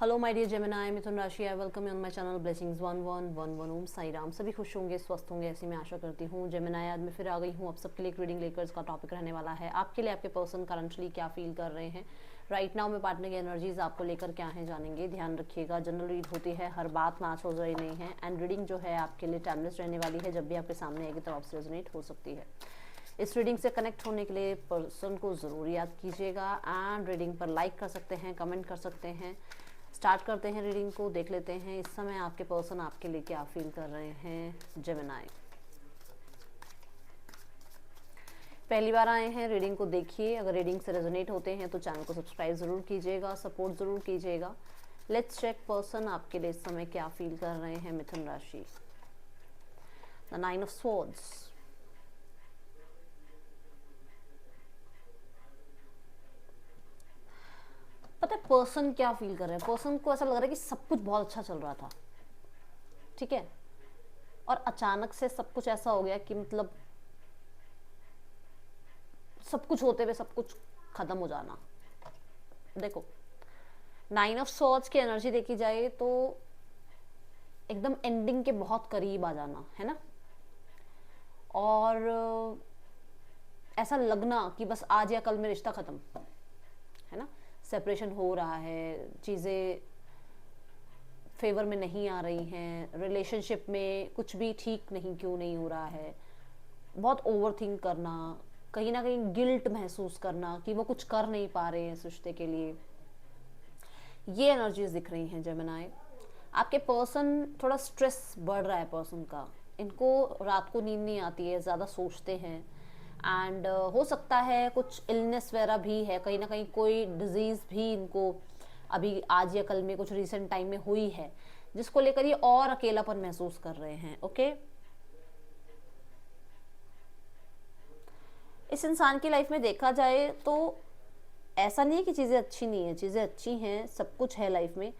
Hello my dear Gemini, मिथुन राशि, I welcome you on my channel blessings 1111 ओम साई राम। सभी खुश होंगे, स्वस्थ होंगे, ऐसी मैं आशा करती हूँ। जेमिनाई, आज मैं फिर आ गई हूँ आप सबके लिए एक रीडिंग लेकर। इसका टॉपिक रहने वाला है आपके लिए आपके पर्सन करंटली क्या फील कर रहे हैं राइट नाउ में। पार्टनर की एनर्जीज आपको लेकर क्या है जानेंगे। ध्यान रखिएगा, जनरल रीड होती है, हर बात मैच हो रही नहीं है, एंड रीडिंग जो है आपके लिए टाइमलेस रहने वाली है। जब भी आपके सामने आएगी तो आपसे रेजोनेट हो सकती है। इस रीडिंग से कनेक्ट होने के लिए पर्सन को ज़रूर याद कीजिएगा, एंड रीडिंग पर लाइक कर सकते हैं, कमेंट कर सकते हैं। स्टार्ट करते हैं रीडिंग को, देख लेते हैं इस समय आपके पर्सन आपके लिए क्या फील कर रहे हैं। जेमिनाई, पहली बार आए हैं रीडिंग को देखिए, अगर रीडिंग से रेजोनेट होते हैं तो चैनल को सब्सक्राइब ज़रूर कीजिएगा, सपोर्ट ज़रूर कीजिएगा। लेट्स चेक पर्सन आपके लिए इस समय क्या फील कर रहे हैं। मिथुन राशि, द 9 ऑफ स्वॉर्ड्स, पता है पर्सन क्या फील कर रहे हैं। पर्सन को ऐसा लग रहा है कि सब कुछ बहुत अच्छा चल रहा था, ठीक है, और अचानक से सब कुछ ऐसा हो गया कि मतलब सब कुछ होते हुए सब कुछ खत्म हो जाना। देखो, 9 ऑफ स्वॉर्ड्स की एनर्जी देखी जाए तो एकदम एंडिंग के बहुत करीब आ जाना है ना, और ऐसा लगना कि बस आज या कल में रिश्ता खत्म है ना। सेपरेशन हो रहा है, चीज़ें फेवर में नहीं आ रही हैं, रिलेशनशिप में कुछ भी ठीक नहीं क्यों नहीं हो रहा है, बहुत ओवर थिंक करना, कहीं ना कहीं गिल्ट महसूस करना कि वो कुछ कर नहीं पा रहे हैं इस रिश्ते के लिए। ये एनर्जीज दिख रही हैं जेमिनाई। आपके पर्सन, थोड़ा स्ट्रेस बढ़ रहा है पर्सन का, इनको रात को नींद नहीं आती है, ज़्यादा सोचते हैं, एंड हो सकता है कुछ इलनेस वगैरह भी है, कहीं ना कहीं कोई डिजीज़ भी इनको अभी आज या कल में कुछ रिसेंट टाइम में हुई है, जिसको लेकर ये और अकेलापन महसूस कर रहे हैं। ओके, इस इंसान की लाइफ में देखा जाए तो ऐसा नहीं है कि चीज़ें अच्छी नहीं है, चीज़ें अच्छी हैं, सब कुछ है लाइफ में,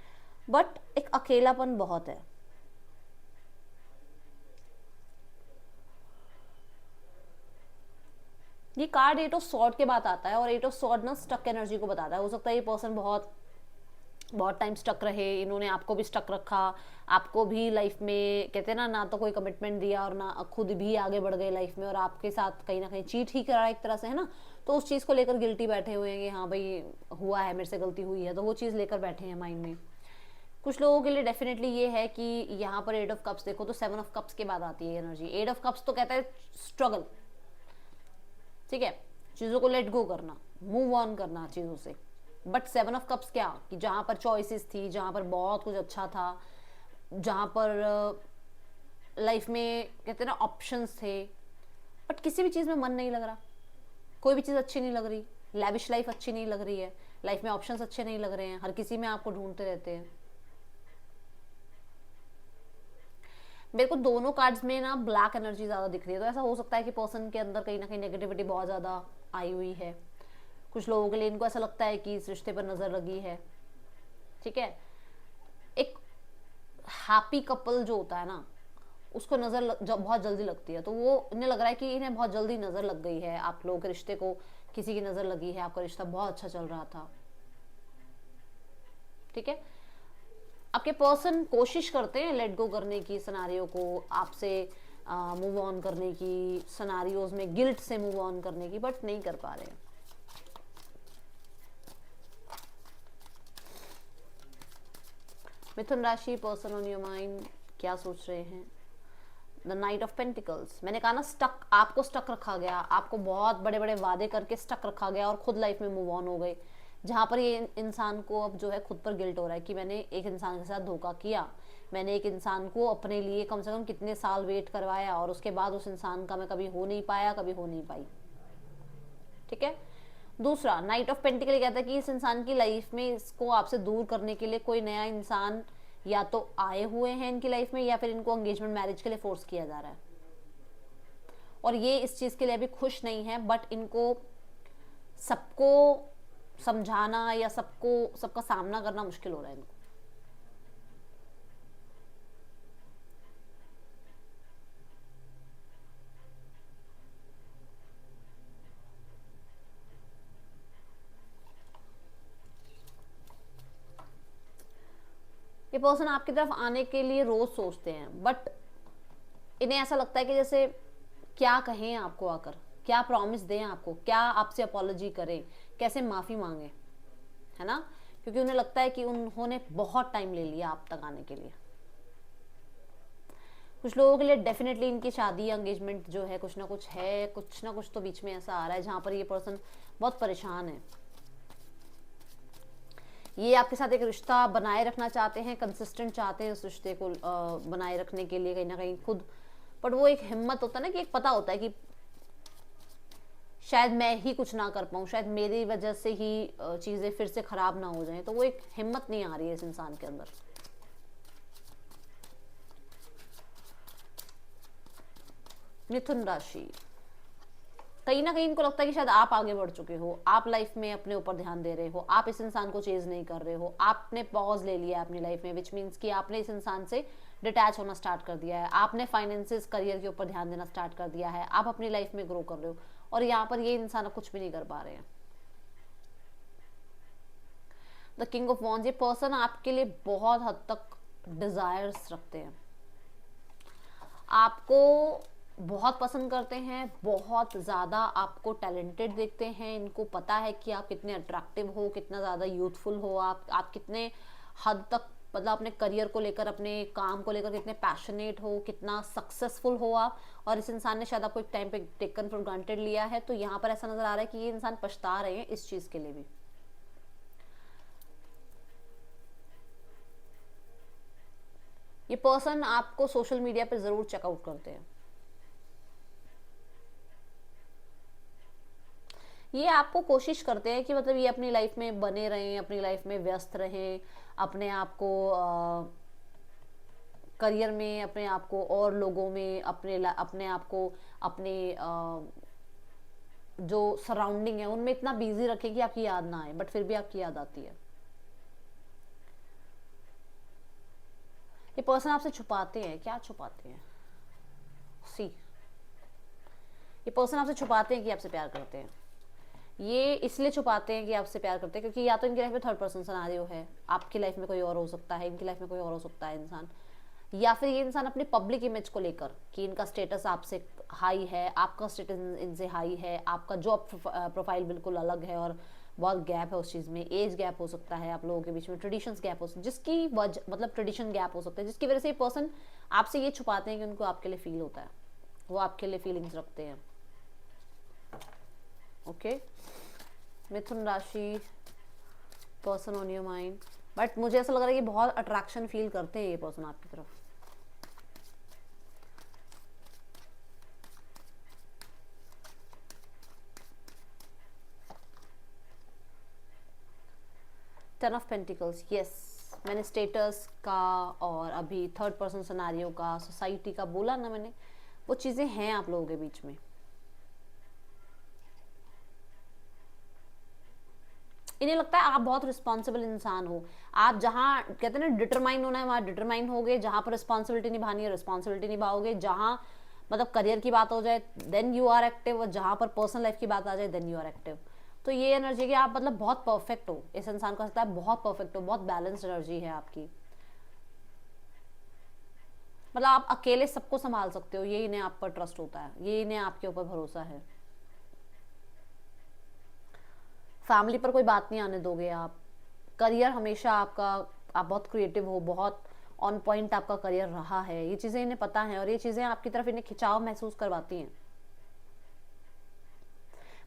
बट एक अकेलापन बहुत है। ये कार्ड 8 ऑफ सॉर्ड के बाद आता है, और 8 ऑफ सॉर्ड ना स्टक एनर्जी को बताता है। हो सकता है ये पर्सन बहुत बहुत टाइम स्टक रहे, इन्होंने आपको भी स्टक रखा, आपको भी लाइफ में कहते हैं ना तो कोई कमिटमेंट दिया और ना खुद भी आगे बढ़ गए लाइफ में, और आपके साथ कहीं ना कहीं चीट ही करा एक तरह से, है ना। तो उस चीज़ को लेकर गिल्टी बैठे हुए हैं कि हाँ भाई हुआ है, मेरे से गलती हुई है, तो वो चीज़ लेकर बैठे हैं माइंड में। कुछ लोगों के लिए डेफिनेटली ये है कि यहाँ पर 8 ऑफ कप्स देखो तो 7 ऑफ कप्स के बाद आती है एनर्जी। 8 ऑफ कप्स तो कहता है स्ट्रगल, ठीक है, चीज़ों को लेट गो करना, मूव ऑन करना चीज़ों से। बट 7 ऑफ कप्स क्या, कि जहाँ पर चॉइसेस थी, जहाँ पर बहुत कुछ अच्छा था, जहाँ पर लाइफ में कहते हैं ना ऑप्शंस थे, बट किसी भी चीज़ में मन नहीं लग रहा, कोई भी चीज़ अच्छी नहीं लग रही, लैविश लाइफ अच्छी नहीं लग रही है, लाइफ में ऑप्शंस अच्छे नहीं लग रहे हैं, हर किसी में आपको ढूंढते रहते हैं। मेरे को दोनों कार्ड्स में ना ब्लैक एनर्जी ज़्यादा दिख रही है, तो ऐसा हो सकता है कि पर्सन के अंदर कहीं ना कहीं नेगेटिविटी बहुत ज़्यादा आई हुई है। कुछ लोगों के लिए इनको ऐसा लगता है कि इस रिश्ते पर नज़र लगी है, ठीक है। एक हैप्पी कपल जो होता है ना, उसको नज़र बहुत जल्दी लगती है, तो वो इन्हें लग रहा है कि इन्हें बहुत जल्दी नज़र लग गई है आप लोगों के रिश्ते को, किसी की नज़र लगी है, आपका रिश्ता बहुत अच्छा चल रहा था, ठीक है। आपके पर्सन कोशिश करते हैं लेट गो करने की, सिनारियो को आपसे मूव ऑन करने की, सिनारियोज में गिल्ट से मूव ऑन करने की, बट नहीं कर पा रहे। मिथुन राशि, पर्सन ऑन योर माइंड क्या सोच रहे हैं। द नाइट ऑफ पेंटिकल्स, मैंने कहा ना स्टक, आपको स्टक रखा गया, आपको बहुत बड़े बड़े वादे करके स्टक रखा गया और खुद लाइफ में मूव ऑन हो गए, जहाँ पर ये इंसान को अब जो है खुद पर गिल्ट हो रहा है कि मैंने एक इंसान के साथ धोखा किया, मैंने एक इंसान को अपने लिए कम से कम कितने साल वेट करवाया, और उसके बाद उस इंसान का मैं कभी हो नहीं पाया, कभी हो नहीं पाई, ठीक है। दूसरा, नाइट ऑफ पेंटिकल कहता है कि इस इंसान की लाइफ में इसको आपसे दूर करने के लिए कोई नया इंसान या तो आए हुए हैं इनकी लाइफ में, या फिर इनको एंगेजमेंट मैरिज के लिए फोर्स किया जा रहा है, और ये इस चीज़ के लिए अभी खुश नहीं है, बट इनको सबको समझाना या सबका सामना करना मुश्किल हो रहा है इनको। ये पर्सन आपकी तरफ आने के लिए रोज सोचते हैं, बट इन्हें ऐसा लगता है कि जैसे क्या कहें आपको आकर, क्या प्रॉमिस दें आपको, क्या आपसे अपॉलॉजी करें, कैसे माफी मांगे, है ना, क्योंकि उन्हें लगता है कि उन्होंने बहुत टाइम ले लिया आप तक आने के लिए। कुछ लोगों के लिए डेफिनेटली इनकी शादी एंगेजमेंट जो है कुछ ना कुछ तो बीच में ऐसा आ रहा है जहां पर ये पर्सन बहुत परेशान है। ये आपके साथ एक रिश्ता बनाए रखना चाहते हैं, कंसिस्टेंट चाहते हैं उस रिश्ते को बनाए रखने के लिए कहीं ना कहीं खुद, बट वो एक हिम्मत होता है ना कि एक पता होता है कि शायद मैं ही कुछ ना कर पाऊँ, शायद मेरी वजह से ही चीज़ें फिर से खराब ना हो जाएं, तो वो एक हिम्मत नहीं आ रही है इस इंसान के अंदर। मिथुन राशि, कहीं ना कहीं इनको लगता है कि शायद आप आगे बढ़ चुके हो, आप लाइफ में अपने ऊपर ध्यान दे रहे हो, आप इस इंसान को चेज नहीं कर रहे हो, आपने पॉज ले लिया है अपनी लाइफ में, विच मीन्स कि आपने इस इंसान से डिटैच होना स्टार्ट कर दिया है, आपने फाइनेंसेस करियर के ऊपर ध्यान देना स्टार्ट कर दिया है, आप अपनी लाइफ में ग्रो कर रहे हो, और यहाँ पर ये इंसान कुछ भी नहीं कर पा रहे हैं। द किंग ऑफ वॉन्ड्स, ये पर्सन आपके लिए बहुत हद तक डिजायर्स रखते हैं, आपको बहुत पसंद करते हैं, बहुत ज़्यादा आपको टैलेंटेड देखते हैं, इनको पता है कि आप कितने अट्रैक्टिव हो, कितना ज़्यादा यूथफुल हो, आप कितने हद तक मतलब अपने करियर को लेकर, अपने काम को लेकर कितने पैशनेट हो, कितना सक्सेसफुल हो आप, और इस इंसान ने शायद आपको एक टाइम पे टेकन फॉर ग्रांटेड लिया है, तो यहाँ पर ऐसा नजर आ रहा है कि ये इंसान पछता रहे हैं इस चीज़ के लिए भी। ये पर्सन आपको सोशल मीडिया पे ज़रूर चेकआउट करते हैं, ये आपको कोशिश करते हैं कि मतलब ये अपनी लाइफ में बने रहें, अपनी लाइफ में व्यस्त रहें, अपने आप को करियर में, अपने आप को और लोगों में, अपने आप को अपने जो सराउंडिंग है उनमें इतना बिजी रखें कि आपकी याद ना आए, बट फिर भी आपकी याद आती है। ये पर्सन आपसे छुपाते हैं, क्या छुपाते हैं, सी, ये पर्सन आपसे छुपाते हैं कि आपसे प्यार करते हैं। ये इसलिए छुपाते हैं कि आपसे प्यार करते हैं क्योंकि या तो इनकी लाइफ में थर्ड पर्सन सिनेरियो है, आपकी लाइफ में कोई और हो सकता है, इनकी लाइफ में कोई और हो सकता है इंसान, या फिर ये इंसान अपनी पब्लिक इमेज को लेकर कि इनका स्टेटस आपसे हाई है, आपका स्टेटस इनसे हाई है, आपका जॉब प्रोफाइल बिल्कुल अलग है और बहुत गैप है उस चीज़ में, एज गैप हो सकता है आप लोगों के बीच में, ट्रेडिशंस गैप हो सकता है, जिसकी वजह मतलब ट्रेडिशन गैप हो सकता है, जिसकी वजह से ये पर्सन आपसे ये छुपाते हैं कि उनको आपके लिए फील होता है, वो आपके लिए फीलिंग्स रखते हैं। ओके, मिथुन राशि, person on your mind, but मुझे ऐसा लग रहा है कि बहुत अट्रैक्शन फील करते हैं ये पर्सन आपकी तरफ। टेन ऑफ पेंटिकल्स, यस, मैंने स्टेटस का और अभी थर्ड पर्सन सिनेरियो का, सोसाइटी का बोला ना मैंने, वो चीज़ें हैं आप लोगों के बीच में। इन्हें लगता है आप बहुत रिस्पॉन्सिबल इंसान हो, आप जहाँ कहते हैं ना डिटरमाइन होना है वहाँ डिटरमाइन होगे, जहाँ पर रिस्पॉन्सिबिलिटी निभानी है रिस्पॉन्सिबिलिटी निभाओगे, जहाँ मतलब करियर की बात हो जाए देन यू आर एक्टिव, और जहाँ पर पर्सनल लाइफ की बात आ जाए देन यू आर एक्टिव। तो ये एनर्जी कि आप मतलब बहुत परफेक्ट हो, इस इंसान को लगता है बहुत परफेक्ट हो, बहुत बैलेंस्ड एनर्जी है आपकी, मतलब आप अकेले सबको संभाल सकते हो, ये इन्हें आप पर ट्रस्ट होता है, ये इन्हें आपके ऊपर भरोसा है, फैमिली पर कोई बात नहीं आने दोगे आप, करियर हमेशा आपका, आप बहुत क्रिएटिव हो, बहुत ऑन पॉइंट आपका करियर रहा है, ये चीज़ें इन्हें पता है और ये चीज़ें आपकी तरफ इन्हें खिंचाव महसूस करवाती हैं।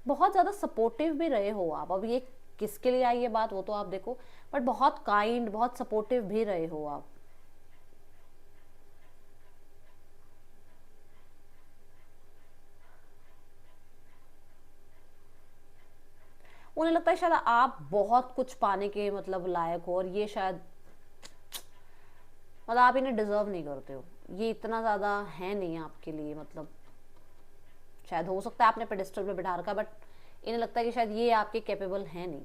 बहुत ज़्यादा सपोर्टिव भी रहे हो आप, अब ये किसके लिए आई ये बात वो तो आप देखो, बट बहुत काइंड, बहुत सपोर्टिव भी रहे हो आप। उन्हें लगता है शायद आप बहुत कुछ पाने के मतलब लायक हो, और ये शायद मतलब आप इन्हें डिजर्व नहीं करते हो, ये इतना ज़्यादा है नहीं आपके लिए, मतलब शायद हो सकता है आपने पेडिस्टल पे बिठा रखा, बट इन्हें लगता है कि शायद ये आपके कैपेबल है नहीं।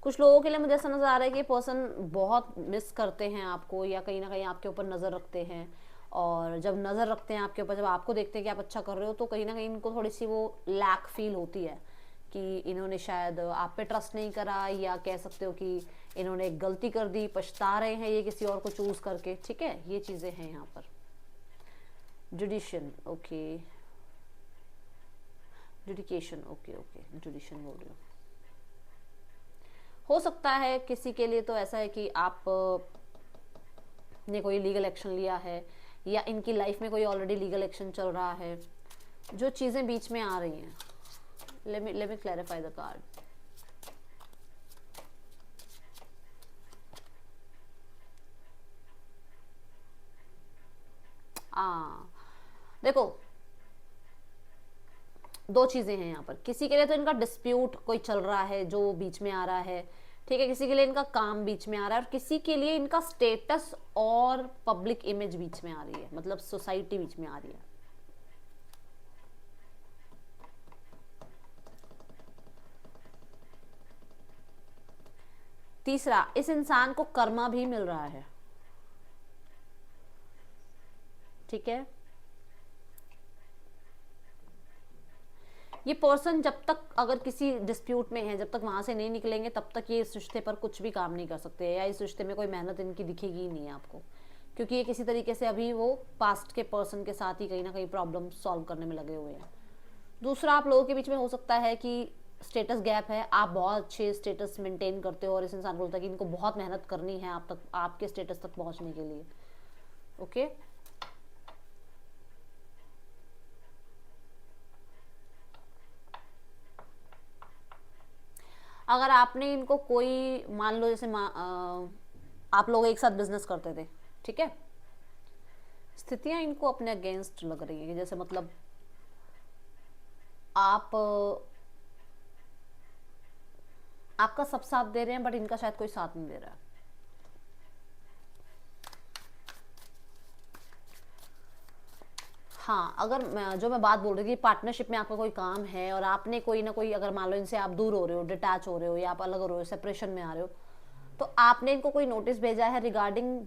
कुछ लोगों के लिए मुझे ऐसा नजर आ रहा है कि पर्सन बहुत मिस करते हैं आपको, या कहीं ना कहीं आपके ऊपर नजर रखते हैं, और जब नज़र रखते हैं आपके ऊपर, जब आपको देखते हैं कि आप अच्छा कर रहे हो, तो कहीं ना कहीं इनको थोड़ी सी वो लैक फील होती है कि इन्होंने शायद आप पे ट्रस्ट नहीं करा, या कह सकते हो कि इन्होंने एक गलती कर दी, पछता रहे हैं ये किसी और को चूज करके। ठीक है, ये चीज़ें हैं यहाँ पर। जुडिशियन, ओके, जुडिकेशन, ओके ओके, जुडिशियन बोल रही हूँ। हो सकता है किसी के लिए तो ऐसा है कि आप ने कोई लीगल एक्शन लिया है, या इनकी लाइफ में कोई ऑलरेडी लीगल एक्शन चल रहा है। जो चीज़ें बीच में आ रही हैं, let me clarify the card. देखो, दो चीजें हैं यहाँ पर। किसी के लिए तो इनका डिस्प्यूट कोई चल रहा है जो बीच में आ रहा है, ठीक है, किसी के लिए इनका काम बीच में आ रहा है, और किसी के लिए इनका स्टेटस और पब्लिक इमेज बीच में आ रही है, मतलब सोसाइटी बीच में आ रही है। तीसरा, इस इंसान को कर्मा भी मिल रहा है। ठीक है, ये पर्सन जब तक अगर किसी डिस्प्यूट में है, जब तक वहां से नहीं निकलेंगे, तब तक ये इस रिश्ते पर कुछ भी काम नहीं कर सकते, या इस रिश्ते में कोई मेहनत इनकी दिखेगी ही नहीं है आपको, क्योंकि ये किसी तरीके से अभी वो पास्ट के पर्सन के साथ ही कहीं ना कहीं प्रॉब्लम सॉल्व करने में लगे हुए हैं। दूसरा, आप लोगों के बीच में हो सकता है कि स्टेटस गैप है, आप बहुत अच्छे स्टेटस मेंटेन करते हो और इस इंसान को लगता है कि इनको बहुत मेहनत करनी है आप तक, आपके स्टेटस तक पहुंचने के लिए। ओके, अगर आपने इनको कोई, मान लो जैसे आप लोग एक साथ बिजनेस करते थे, ठीक है, स्थितियां इनको अपने अगेंस्ट लग रही है, जैसे मतलब आपका सब साथ दे रहे हैं, बट इनका शायद कोई साथ नहीं दे रहा है। हाँ, अगर जो मैं बात बोल रही थी, पार्टनरशिप में आपका कोई काम है और आपने कोई ना कोई, अगर मान लो इनसे आप दूर हो रहे हो, डिटैच हो रहे हो, या आप अलग हो रहे हो, सेपरेशन में आ रहे हो, तो आपने इनको कोई नोटिस भेजा है रिगार्डिंग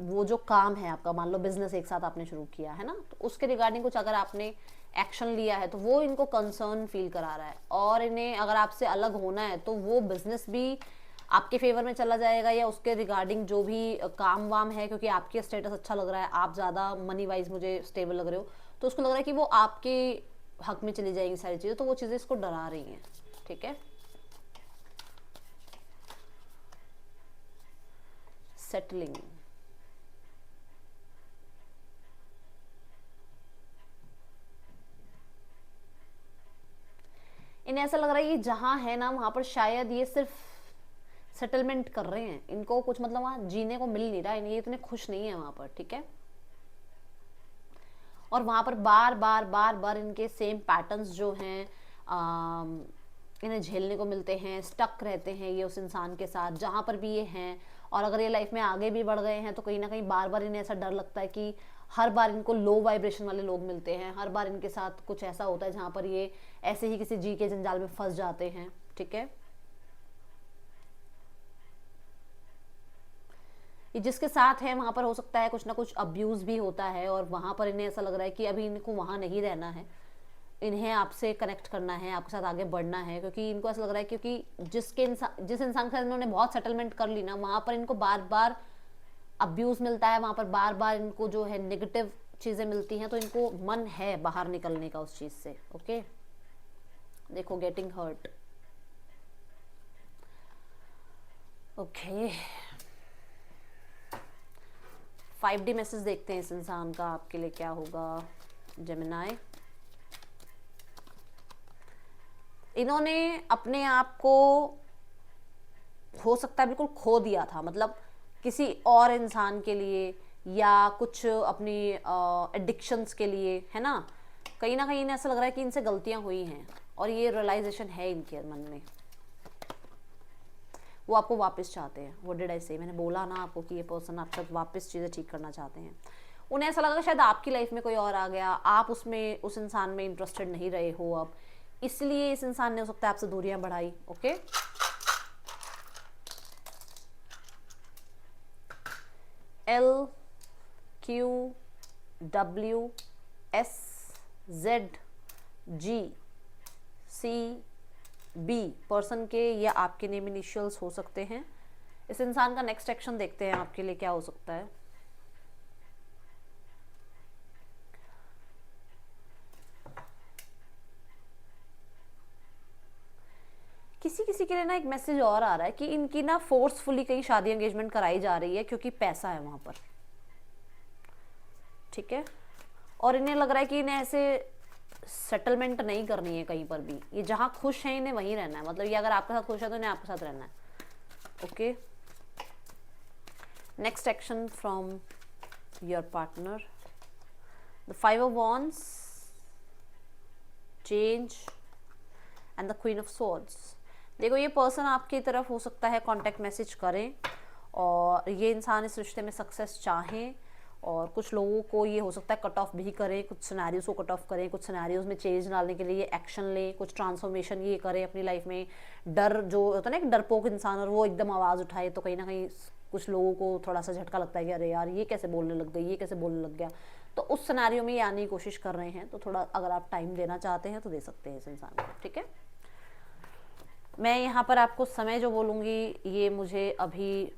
वो जो काम है आपका, मान लो बिजनेस एक साथ आपने शुरू किया है ना, तो उसके रिगार्डिंग कुछ अगर आपने एक्शन लिया है, तो वो इनको कंसर्न फील करा रहा है, और इन्हें अगर आपसे अलग होना है तो वो बिजनेस भी आपके फेवर में चला जाएगा, या उसके रिगार्डिंग जो भी काम वाम है, क्योंकि आपके स्टेटस अच्छा लग रहा है, आप ज़्यादा मनी वाइज मुझे स्टेबल लग रहे हो, तो उसको लग रहा है कि वो आपके हक में चली जाएंगी सारी चीज़ें, तो वो चीज़ें इसको डरा रही हैं। ठीक है, सेटलिंग, इन्हें ऐसा लग रहा है कि जहां है ना, वहां पर शायद ये सिर्फ सेटलमेंट कर रहे हैं, इनको कुछ मतलब वहां जीने को मिल नहीं रहा है, ये इतने खुश नहीं है वहां पर। ठीक है, और वहां पर बार बार बार बार इनके सेम पैटर्न्स जो हैं इन्हें झेलने को मिलते हैं, स्टक रहते हैं ये उस इंसान के साथ जहां पर भी ये हैं, और अगर ये लाइफ में आगे भी बढ़ गए हैं तो कहीं ना कहीं बार बार इन्हें ऐसा डर लगता है कि हर बार इनको लो वाइब्रेशन वाले लोग मिलते हैं, हर बार इनके साथ कुछ ऐसा होता है जहां पर ये ऐसे ही किसी जी के जंजाल में फंस जाते हैं। ठीक है, ये जिसके साथ है वहां पर हो सकता है कुछ ना कुछ अब्यूज भी होता है, और वहां पर इन्हें ऐसा लग रहा है कि अभी इनको वहां नहीं रहना है, इन्हें आपसे कनेक्ट करना है, आपके साथ आगे बढ़ना है, क्योंकि इनको ऐसा लग रहा है क्योंकि जिस इंसान के साथ इन्होंने बहुत सेटलमेंट कर ली ना, वहां पर इनको बार बार अब्यूज मिलता है, वहां पर बार बार इनको जो है नेगेटिव चीजें मिलती हैं, तो इनको मन है बाहर निकलने का उस चीज से। ओके, देखो, getting hurt. Okay, 5D message देखते हैं इस इंसान का आपके लिए क्या होगा। जेमिनाई, इन्होंने अपने आप को हो सकता है बिल्कुल खो दिया था, मतलब किसी और इंसान के लिए, या कुछ अपनी एडिक्शंस के लिए, है ना, कहीं ना कहीं इन्हें ऐसा लग रहा है कि इनसे गलतियां हुई हैं, और ये रियलाइजेशन है इनके मन में, वो आपको वापस चाहते हैं। वो डिड आई से, मैंने बोला ना आपको कि ये पर्सन आपके साथ वापस चीज़ें ठीक करना चाहते हैं। उन्हें ऐसा लगा शायद आपकी लाइफ में कोई और आ गया, आप उसमें उस इंसान में इंटरेस्टेड नहीं रहे हो अब, इसलिए इस इंसान ने हो सकता है आपसे दूरियां बढ़ाई। Okay, L Q WSZGCB person के या आपके नेम इनिशियल्स हो सकते हैं। इस इंसान का नेक्स्ट एक्शन देखते हैं आपके लिए क्या हो सकता है। किसी किसी के लिए ना एक मैसेज और आ रहा है कि इनकी ना फोर्सफुली कहीं शादी एंगेजमेंट कराई जा रही है क्योंकि पैसा है वहां पर, ठीक है। और इन्हें लग रहा है कि इन्हें ऐसे सेटलमेंट नहीं करनी है कहीं पर भी, ये जहां खुश है इन्हें वहीं रहना है। मतलब ये अगर आपके साथ खुश है तो इन्हें आपके साथ रहना है, okay. Next action from your partner, the 5 of Wands, change and the queen of swords. देखो ये पर्सन आपकी तरफ हो सकता है कांटेक्ट मैसेज करें और ये इंसान इस रिश्ते में सक्सेस चाहें, और कुछ लोगों को ये हो सकता है कट ऑफ भी करें, कुछ सिनेरियोज को कट ऑफ करें, कुछ सिनेरियोज में चेंज डालने के लिए ये एक्शन लें, कुछ ट्रांसफॉर्मेशन ये करें अपनी लाइफ में। डर जो होता है ना एक डरपोक इंसान, और वो एकदम आवाज़ उठाए तो कहीं ना कहीं कुछ लोगों को थोड़ा सा झटका लगता है कि अरे यार ये कैसे बोलने लग गई, ये कैसे बोलने लग गया। तो उस सिनेरियो में ये आने की कोशिश कर रहे हैं, तो थोड़ा अगर आप टाइम देना चाहते हैं तो दे सकते हैं इस इंसान को, ठीक है। मैं यहाँ पर आपको समय जो बोलूँगी ये मुझे अभी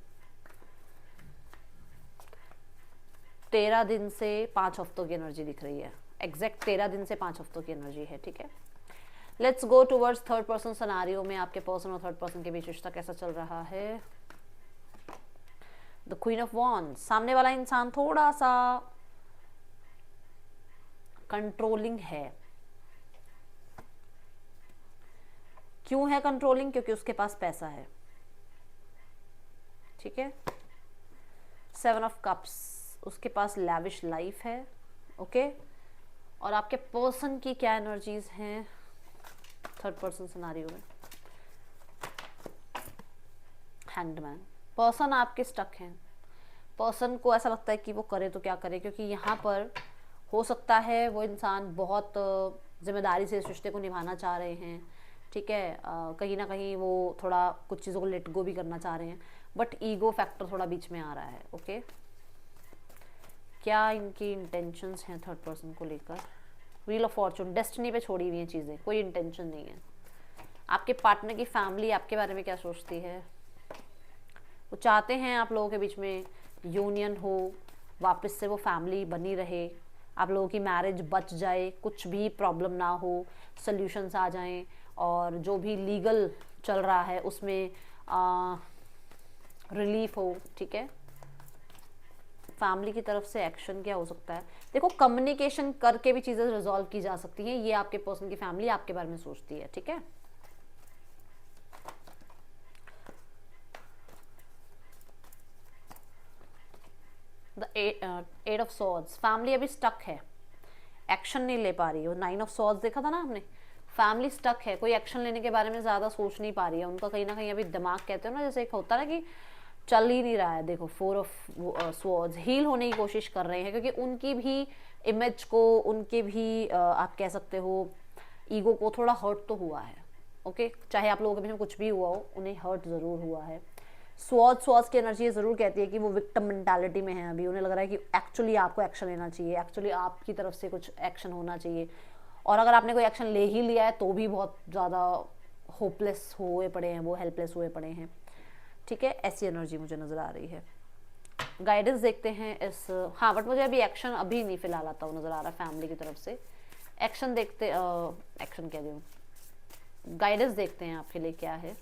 13 दिन से 5 हफ्तों की एनर्जी दिख रही है, एग्जैक्ट 13 दिन से 5 हफ्तों की एनर्जी है, ठीक है। Let's go towards third person scenario में आपके पर्सन और थर्ड पर्सन के बीच रिश्ता कैसा चल रहा है। द क्वीन ऑफ वॉन्ड्स, सामने वाला इंसान थोड़ा सा कंट्रोलिंग है। क्यों है कंट्रोलिंग? क्योंकि उसके पास पैसा है, ठीक है। 7 of Cups, उसके पास लैविश लाइफ है, ओके। और आपके पर्सन की क्या एनर्जीज हैं थर्ड पर्सन सिनेरियो में? हैंगमैन, पर्सन आपके स्टक हैं। पर्सन को ऐसा लगता है कि वो करे तो क्या करे, क्योंकि यहाँ पर हो सकता है वो इंसान बहुत जिम्मेदारी से इस रिश्ते को निभाना चाह रहे हैं, ठीक है। कहीं ना कहीं वो थोड़ा कुछ चीज़ों को लेट गो भी करना चाह रहे हैं, बट ईगो फैक्टर थोड़ा बीच में आ रहा है, ओके। क्या इनकी इंटेंशंस हैं थर्ड पर्सन को लेकर? व्हील ऑफ फॉर्चून, डेस्टिनी पे छोड़ी हुई हैं चीज़ें, कोई इंटेंशन नहीं है। आपके पार्टनर की फैमिली आपके बारे में क्या सोचती है? वो चाहते हैं आप लोगों के बीच में यूनियन हो, वापस से वो फैमिली बनी रहे, आप लोगों की मैरिज बच जाए, कुछ भी प्रॉब्लम ना हो, सॉल्यूशंस आ जाएं, और जो भी लीगल चल रहा है उसमें रिलीफ हो, ठीक है। फैमिली की तरफ से एक्शन क्या हो सकता है? देखो कम्युनिकेशन करके भी चीज़ें रिजॉल्व की जा सकती हैं, ये आपके पर्सन की फैमिली आपके बारे में सोचती है, ठीक है। द 8 of Swords, फैमिली अभी स्टक है, एक्शन नहीं ले पा रही है। 9 of Swords देखा था ना आपने, फैमिली स्टक है, कोई एक्शन लेने के बारे में ज़्यादा सोच नहीं पा रही है। उनका कहीं ना कहीं अभी दिमाग, कहते हो ना जैसे एक होता है ना कि चल ही नहीं रहा है। देखो 4 of Swords, हील होने की कोशिश कर रहे हैं, क्योंकि उनकी भी इमेज को, उनके भी आप कह सकते हो ईगो को थोड़ा हर्ट तो हुआ है, ओके। चाहे आप लोगों के बीच में कुछ भी हुआ हो, उन्हें हर्ट ज़रूर हुआ है। स्वॉर्ड्स की एनर्जी ज़रूर कहती है कि वो विक्टिम मेंटालिटी में है अभी। उन्हें लग रहा है कि एक्चुअली आपको एक्शन लेना चाहिए, एक्चुअली आपकी तरफ से कुछ एक्शन होना चाहिए, और अगर आपने कोई एक्शन ले ही लिया है तो भी बहुत ज़्यादा होपलेस हुए पड़े हैं, वो हेल्पलेस हुए पड़े हैं, ठीक है। ऐसी एनर्जी मुझे नज़र आ रही है। गाइडेंस देखते हैं इस, हाँ बट मुझे अभी एक्शन अभी नहीं फिलहाल आता हुआ नज़र आ रहा है फैमिली की तरफ से। एक्शन देखते, एक्शन कह दूँ, गाइडेंस देखते हैं आपके लिए क्या है।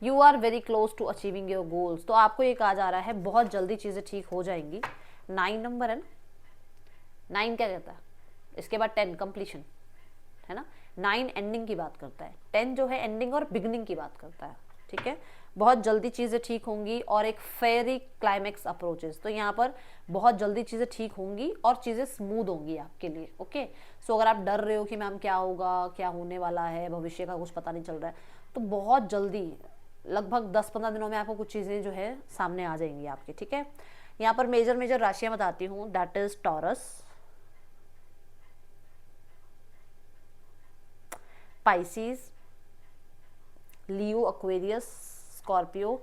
You are very close to achieving your goals, तो आपको ये कहा जा रहा है बहुत जल्दी चीज़ें ठीक हो जाएंगी। 9 नंबर है ना, 9 क्या कहता है? इसके बाद 10 कंप्लीशन है ना, 9 एंडिंग की बात करता है, 10 जो है एंडिंग और बिगनिंग की बात करता है, ठीक है। बहुत जल्दी चीज़ें ठीक होंगी और एक फेयरी क्लाइमैक्स अप्रोचेस, तो यहाँ पर बहुत जल्दी चीज़ें ठीक होंगी और चीज़ें स्मूथ होंगी आपके लिए, ओके। सो अगर आप डर रहे हो कि मैम क्या होगा, क्या होने वाला है, भविष्य का कुछ पता नहीं चल रहा है, तो बहुत जल्दी लगभग 10-15 दिनों में आपको कुछ चीज़ें जो है सामने आ जाएंगी आपकी, ठीक है। यहाँ पर मेजर राशियाँ बताती हूँ, that is taurus, Pisces, Leo, Aquarius, Scorpio,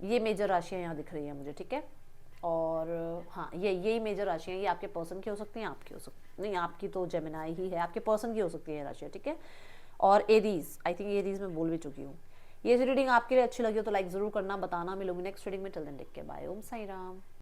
ये मेजर राशियाँ यहाँ दिख रही हैं मुझे, ठीक है। और हाँ, यही मेजर राशियाँ, ये आपके पर्सन की हो सकती हैं, आपकी हो सकती नहीं, आपकी तो जेमिनाई ही है, आपके पर्सन की हो सकती है ये राशियाँ, ठीक है। और एरीज, आई थिंक एरीज मैं बोल भी चुकी हूँ। ये रीडिंग आपके लिए अच्छी लगी हो तो लाइक ज़रूर करना, बताना। मिलूंगी नेक्स्ट रीडिंग में, till then take care, bye, Om Sai Ram.